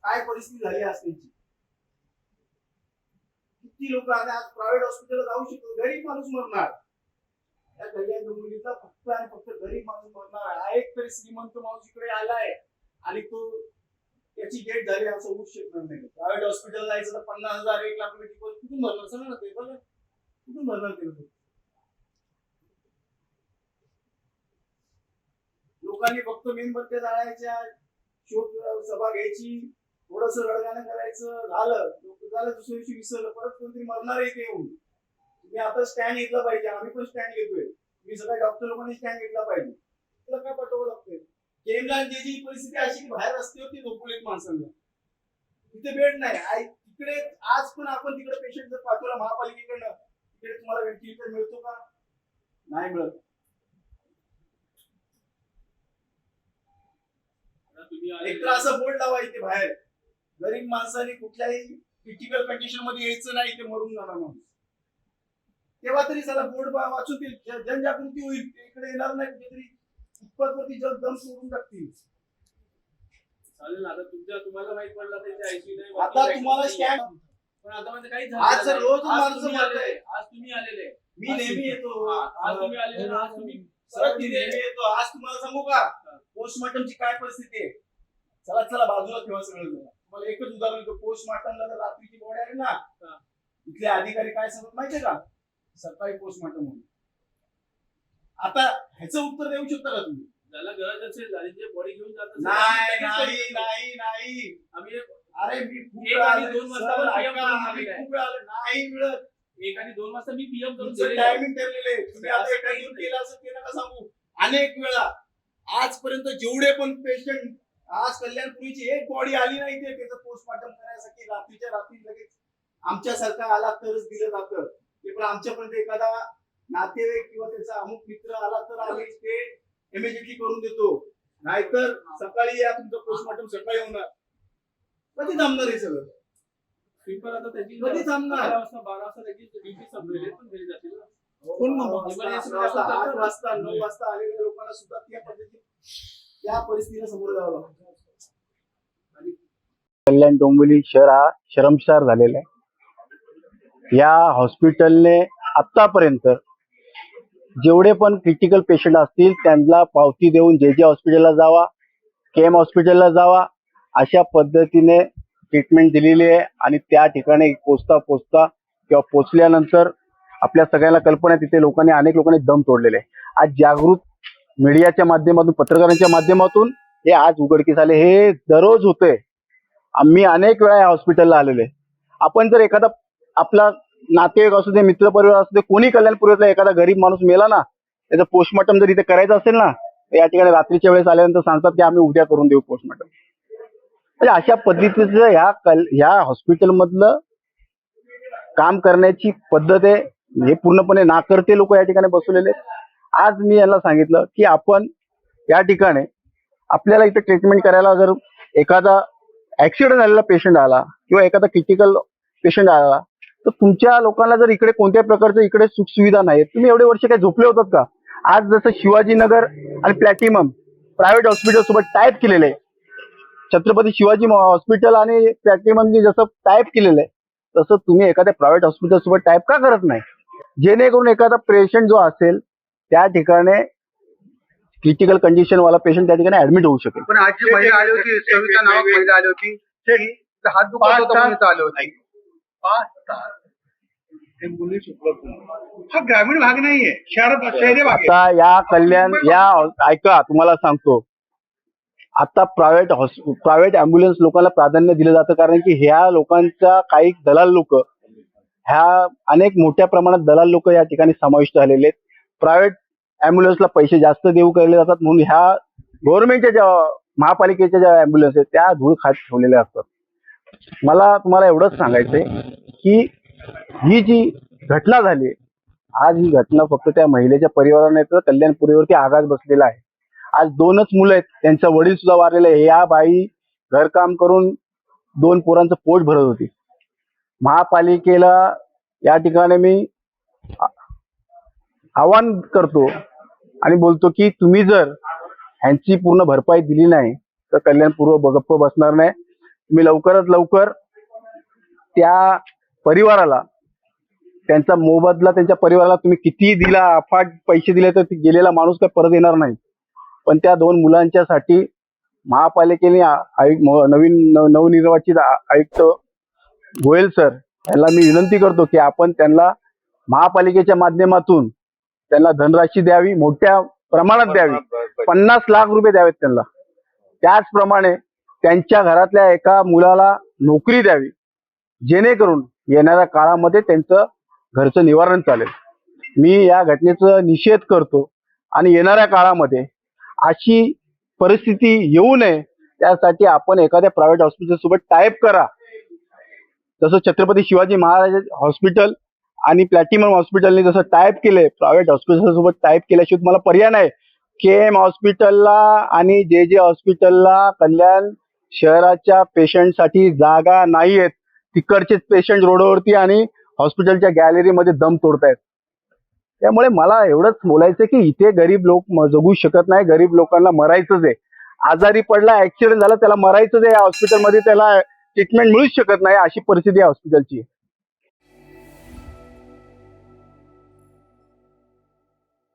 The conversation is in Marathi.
काय परिस्थिती झाली आज त्यांची. किती लोक आज प्रायव्हेट हॉस्पिटलला जाऊ शकतो, गरीब माणूस मरणार त्या कल्याण डोंबिवलीचा फक्त आणि फक्त गरीब माणूस मरणार. हा एक तरी श्रीमंत माणूस इकडे आलाय आणि तो त्याची डेट झाली असं होऊ शकणार नाही. प्रायव्हेट हॉस्पिटल जायचं तर 50,000 1 लाख रुपये कुठून भरणार सांगा ना ते, बघा कुठून भरणार ते लोक. लोकांनी फक्त मेणबत्त्या जाळायच्या, शोक सभा घ्यायची, थोडस रडगाणं करायचं, झालं लोक झालं, दुसऱ्या दिवशी विसरलं, परत कोणतरी मरणार आहे ते येऊन. तुम्ही आता स्टँड घेतला पाहिजे, आम्ही पण स्टँड घेतोय, तुम्ही सगळ्या डॉक्टर लोकांनी स्टँड घेतला पाहिजे. त्याला काय पाठवावं लागतंय. केमला जी परिस्थिती अशी की बाहेर रस्त्यावरती झोपलेत माणसांना, तिथे बेड नाही. तिकडे आज पण आपण तिकडे पेशंट जर पाठवला महापालिकेकडनं, तिकडे तुम्हाला व्हेंटिलेटर मिळतो का? नाही मिळत. एक तर असं बोर्ड लावा इथे बाहेर, गरीब माणसाने कुठल्याही क्रिटिकल कंडिशन मध्ये यायचं नाही, ते मरून जाणार माणूस. तेव्हा तरी चला बोर्ड वाचून जनजागृती होईल, इकडे येणार नाही कुठेतरी फुटपाथवरती दम सोडून टाकतील. चालेल, आता तुम्हाला माहित पडला त्याच्या ऐशी नाही. आता तुम्हाला स्टँड पण आता म्हणजे काही आज रोज माणूस आलेले, आज तुम्ही आलेले, मी नेहमी येतो, आज तुम्ही आलेले, आज तुम्ही नेहमी येतो. आज तुम्हाला सांगू का पोस्टमॉर्टमची काय परिस्थिती आहे. चला चला बाजूला ठेवा सगळं. तुम्हाला एकच उदाहरण देतो, पोस्टमॉर्टमला जर रात्रीची बॉडी आहे ना, इथले अधिकारी काय सांगत माहितीये का, सकाळी पोस्टमॉर्टम म्हणून. आता ह्याचं उत्तर देऊ शकता का तुम्ही? ज्याला गरज असेल आणि जे बॉडी घेऊन जातात. नाही नाही नाही नाही, आम्ही अरे मी खूप एक आणि 2 वाजता पण PM करून आम्ही दिलेलं आहे. खूप वेळा आलो, नाही मिळत. 1 आणि 2 वाजता मी PM करून तुमचं दिलेलं आहे. टायमिंग ठरलेले, तुम्ही आता एका दिवस केलं असं ते नका सांगू. अनेक वेळा आजपर्यंत जेवढे पण पेशंट, आज कल्याणपुरीची एक बॉडी आली नाही ते त्याचं पोस्टमॉर्टम करण्यासाठी रात्रीच्या रात्री लगेच आमच्यासारखा आला तरच दिलं जातं. ते पण आमच्यापर्यंत एखादा नातेवाईक किंवा त्याचा अमुक मित्र आला तर आम्ही ते इमिजिएटली करून देतो. नाहीतर सकाळी या, तुमचं पोस्टमॉर्टम सकाळी होणार. कधी थांबणार हे सगळं? सिंपल आता त्याची कधी थांबणार? 12 वाजता त्याची ड्युटी संपलेली पण घरी जातील ना. कोण म्हणतो 8 वाजता 9 वाजता आलेल्या लोकांना सुद्धा त्या परिस्थितीला समोर जावं लागतं. कल्याण डोंबिवली शहर हा शर्मसार झालेला आहे. या हॉस्पिटलने आतापर्यंत जेवढे पण क्रिटिकल पेशंट असतील त्यांना पावती देऊन जे हॉस्पिटलला जावा, केम हॉस्पिटलला जावा अशा पद्धतीने ट्रीटमेंट दिलेली आहे. आणि त्या ठिकाणी पोचता किंवा पोचल्यानंतर आपल्या सगळ्यांना कल्पना आहे, तिथे अनेक लोकांनी दम तोडलेले आहे. आज जागृत मीडियाच्या माध्यमातून, पत्रकारांच्या माध्यमातून हे आज उघडकीस आले. हे दररोज होते. आम्ही अनेक वेळा या हॉस्पिटलला आलेले. आपण जर एखादा आपला नातेवाईक असू दे, मित्रपरिवार असू दे, कोणी कल्याणपुरीतला एखादा गरीब माणूस मेला ना, त्याचं पोस्टमॉर्टम जर इथे करायचं असेल ना, तर या ठिकाणी रात्रीच्या वेळेस आल्यानंतर सांगतात की आम्ही उद्या करून देऊ पोस्टमॉर्टम. म्हणजे अशा पद्धतीचं ह्या हॉस्पिटलमधलं काम करण्याची पद्धत आहे. हे पूर्णपणे नाकर्ते लोक या ठिकाणी बसवलेले. आज मी यांना सांगितलं की आपण या ठिकाणी आपल्याला इथे ट्रीटमेंट करायला जर एखादा ऍक्सिडेंट झालेला पेशंट आला किंवा एखादा क्रिटिकल पेशंट आला, तर तुमच्या लोकांना जर इकडे कोणत्या प्रकारचं इकडे सुखसुविधा नाही, तुम्ही एवढे वर्ष काय झोपले होतात का? आज जसं शिवाजीनगर आणि प्लॅटिनम प्रायव्हेट हॉस्पिटल सोबत टाईप केलेलं आहे, छत्रपती शिवाजी हॉस्पिटल आणि प्लॅटिनमनी जसं टाईप केलेलं आहे, तसं तुम्ही एखाद्या प्रायव्हेट हॉस्पिटल सोबत टाईप का करत नाही? जेणेकरून एखादा पेशंट जो असेल त्या ठिकाणी क्रिटिकल कंडिशन वाला पेशंट त्या ठिकाणी ऍडमिट होऊ शकेल. पण आज जी महिला आली होती, सविता नावाक महिला आली होती, तिचा हात दुखत होता म्हणून इथं आली होती. 5 तास ॲम्ब्युलन्स उपलब्ध नाही. हा ग्रामीण भाग नाहीये, शहरी भाग आहे. आता ऐका, तुम्हाला सांगतो, आता प्रायव्हेट ॲम्ब्युलन्स लोकांना प्राधान्य दिलं जातं, कारण की ह्या लोकांच्या काही दलाल लोक, ह्या अनेक मोठ्या प्रमाणात दलाल लोक या ठिकाणी समाविष्ट झालेले आहेत. प्रायव्हेट ॲम्ब्युलन्सला पैसे जास्त देऊ केले जातात म्हणून ह्या गव्हर्नमेंटच्या ज्या महापालिकेच्या ज्या ॲम्ब्युलन्स आहेत त्या धूळ खात ठेवलेल्या असतात. मला तुम्हाला एवढंच सांगायचंय की ही जी घटना झाली, आज ही घटना फक्त त्या महिलेच्या परिवाराने तर कल्याणपुरीवरती आघात बसलेला आहे. आज 2च मुलं आहेत, त्यांचा वडील सुद्धा वारलेले आहे. या बाई घरकाम करून 2 पोरांचं पोट भरत होती. महापालिकेला या ठिकाणी मी आवाहन करतो आणि बोलतो की तुम्ही जर ह्यांची पूर्ण भरपाई दिली नाही तर कल्याणपूर्व गप्प बसणार नाही. तुम्ही लवकरात लवकर त्या परिवाराला त्यांचा मोबदला त्यांच्या परिवाराला तुम्ही कितीही दिला, अफाट पैसे दिले तर गेलेला माणूस काय परत येणार नाही. पण त्या 2 मुलांच्यासाठी महापालिकेने नवनिर्वाचित आयुक्त गोयल सर यांना मी विनंती करतो की आपण त्यांना महापालिकेच्या माध्यमातून त्यांना धनराशी द्यावी, मोठ्या प्रमाणात द्यावी, 50 लाख रुपये द्यावेत त्यांना. त्याचप्रमाणे त्यांच्या घरातल्या एका मुलाला नोकरी द्यावी, जेणेकरून येणाऱ्या काळामध्ये त्यांचं घरचं निवारण चालेल. मी या घटनेचा निषेध करतो आणि येणाऱ्या काळामध्ये अशी परिस्थिती येऊ नये त्यासाठी आपण एखाद्या प्रायव्हेट हॉस्पिटल सोबत टायअप करा. जसं छत्रपती शिवाजी महाराज हॉस्पिटल आणि प्लॅटिनम हॉस्पिटलने जसं टायअप केलंय, प्रायव्हेट हॉस्पिटल सोबत टायअप केल्याशिवाय तुम्हाला पर्याय नाही. KM हॉस्पिटलला आणि JJ हॉस्पिटलला कल्याण शहराच्या पेशंटसाठी जागा नाहीयेत. तिकडचेच पेशंट रोडवरती आणि हॉस्पिटलच्या गॅलरीमध्ये दम तोडतायत. त्यामुळे मला एवढंच बोलायचं की इथे गरीब लोक जगू शकत नाही. गरीब लोकांना मरायचंच आहे. आजारी पडला, ऍक्सिडेंट झाला, त्याला मरायचंच आहे. या हॉस्पिटलमध्ये त्याला ट्रीटमेंट मिळूच शकत नाही, अशी परिस्थिती या हॉस्पिटलची आहे.